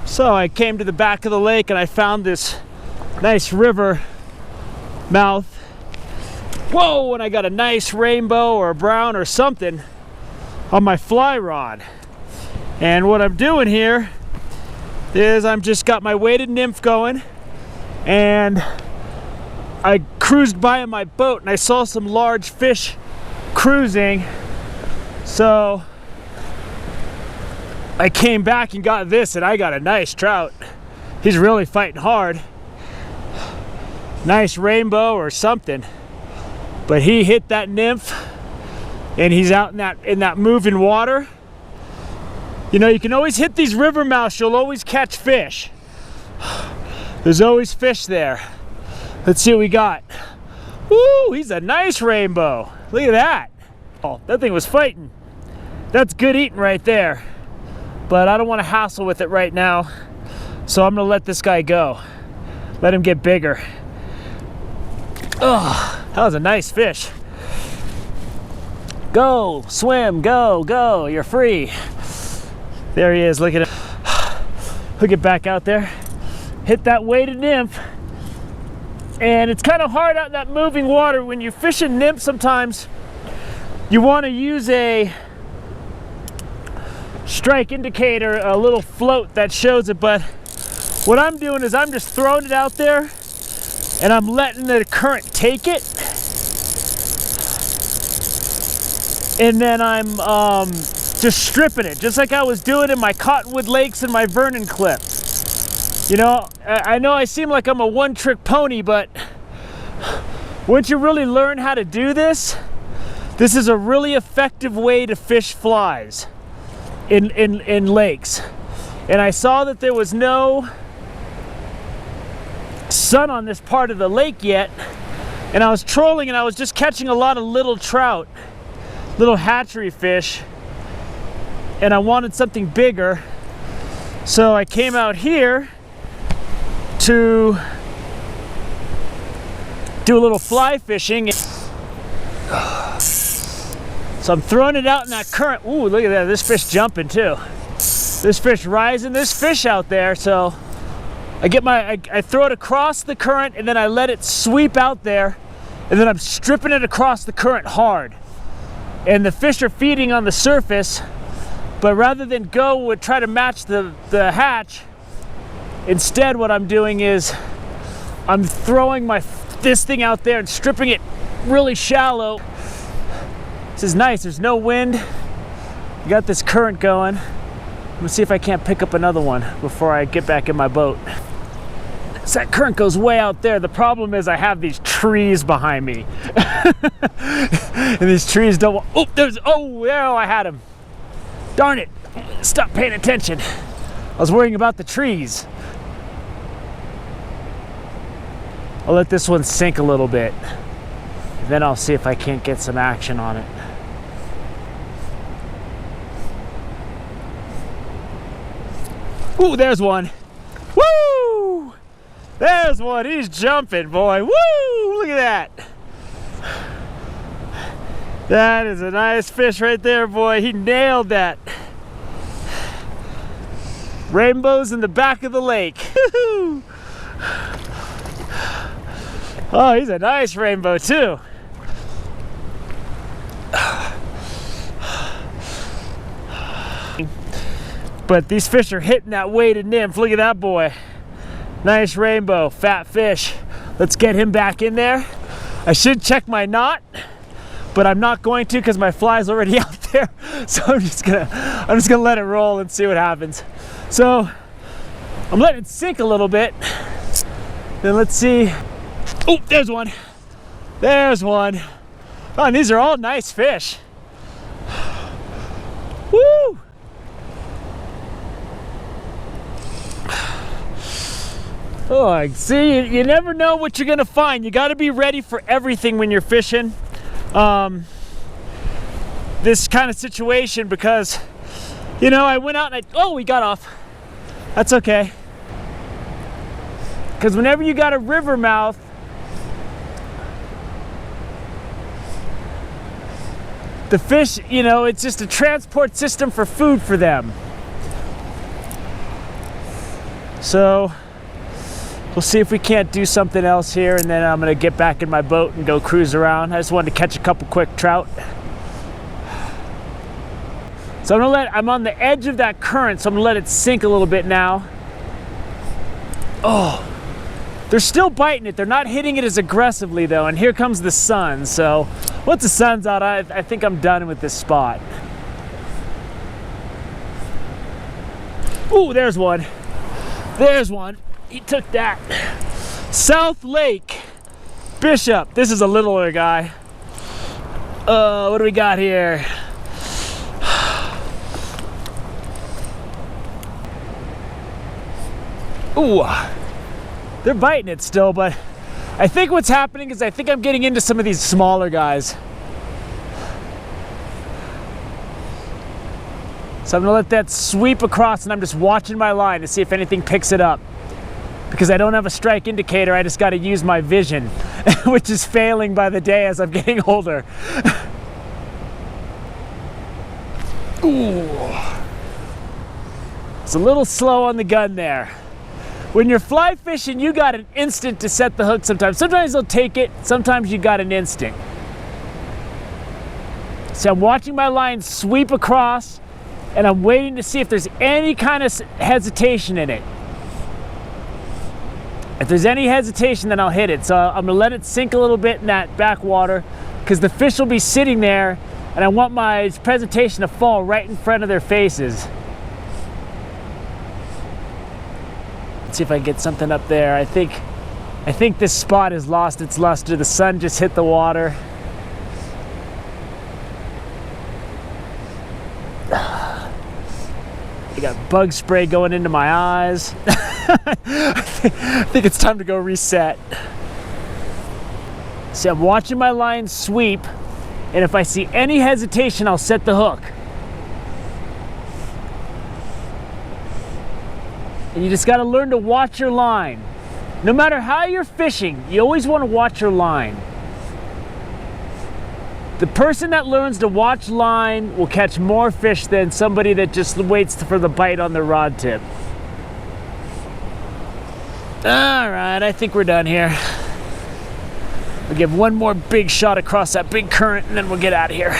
So I came to the back of the lake and I found this nice river mouth. Whoa, and I got a nice rainbow or a brown or something on my fly rod. And what I'm doing here is I'm just got my weighted nymph going, and I cruised by in my boat and I saw some large fish cruising. So I came back and got this, and I got a nice trout. He's really fighting hard. Nice rainbow or something. But he hit that nymph and he's out in that moving water. You know, you can always hit these river mouths, you'll always catch fish. There's always fish there. Let's see what we got. Woo, he's a nice rainbow. Look at that. Oh, that thing was fighting. That's good eating right there. But I don't want to hassle with it right now. So I'm gonna let this guy go. Let him get bigger. Oh, that was a nice fish. Go, swim, go, go, you're free. There he is, look at him. He'll get back out there. Hit that weighted nymph. And it's kind of hard out in that moving water. When you fish a nymph, sometimes you want to use a strike indicator, a little float that shows it, but what I'm doing is I'm just throwing it out there and I'm letting the current take it, and then I'm just stripping it, just like I was doing in my Cottonwood Lakes and my Vernon clip. You know I seem like I'm a one-trick pony, but once you really learn how to do this, this is a really effective way to fish flies in lakes. And I saw that there was no sun on this part of the lake yet, and I was trolling and I was just catching a lot of little trout, little hatchery fish, and I wanted something bigger. So I came out here to do a little fly fishing. So I'm throwing it out in that current. Ooh, look at that, this fish jumping too. This fish rising, there's fish out there. So I throw it across the current and then I let it sweep out there, and then I'm stripping it across the current hard. And the fish are feeding on the surface, but rather than try to match the hatch, instead what I'm doing is I'm throwing this thing out there and stripping it really shallow. This is nice, there's no wind. You got this current going. I'm gonna see if I can't pick up another one before I get back in my boat. So that current goes way out there. The problem is I have these trees behind me. And these trees don't, there I had him. Darn it, stop paying attention. I was worrying about the trees. I'll let this one sink a little bit. Then I'll see if I can't get some action on it. Ooh, there's one. Woo! There's one. He's jumping, boy. Woo! Look at that. That is a nice fish right there, boy. He nailed that. Rainbows in the back of the lake. Oh, he's a nice rainbow too. But these fish are hitting that weighted nymph. Look at that boy. Nice rainbow, fat fish. Let's get him back in there. I should check my knot, but I'm not going to because my fly's already out there. So I'm just gonna let it roll and see what happens. So I'm letting it sink a little bit. Then let's see. Oh, there's one. There's one. Oh, and these are all nice fish. Woo! Oh, see, you never know what you're gonna find. You gotta be ready for everything when you're fishing this kind of situation, because, you know, I went out and we got off. That's okay. Because whenever you got a river mouth, the fish, you know, it's just a transport system for food for them. So we'll see if we can't do something else here, and then I'm gonna get back in my boat and go cruise around. I just wanted to catch a couple quick trout. So I'm on the edge of that current, so I'm gonna let it sink a little bit now. Oh, they're still biting it. They're not hitting it as aggressively though, and here comes the sun. So once the sun's out, I think I'm done with this spot. Ooh, there's one. There's one. He took that. South Lake Bishop. This is a littler guy. What do we got here? Ooh, they're biting it still, but I think what's happening is I think I'm getting into some of these smaller guys. So I'm gonna let that sweep across, and I'm just watching my line to see if anything picks it up. Because I don't have a strike indicator, I just gotta use my vision, which is failing by the day as I'm getting older. Ooh. It's a little slow on the gun there. When you're fly fishing, you got an instant to set the hook sometimes. Sometimes they'll take it, sometimes you got an instinct. So I'm watching my line sweep across, and I'm waiting to see if there's any kind of hesitation in it. If there's any hesitation, then I'll hit it. So I'm gonna let it sink a little bit in that backwater, because the fish will be sitting there, and I want my presentation to fall right in front of their faces. Let's see if I can get something up there. I think this spot has lost its luster. The sun just hit the water. I got bug spray going into my eyes. I think it's time to go reset. See, I'm watching my line sweep, and if I see any hesitation, I'll set the hook. And you just got to learn to watch your line. No matter how you're fishing, you always want to watch your line. The person that learns to watch line will catch more fish than somebody that just waits for the bite on their rod tip. All right, I think we're done here. We'll give one more big shot across that big current, and then we'll get out of here.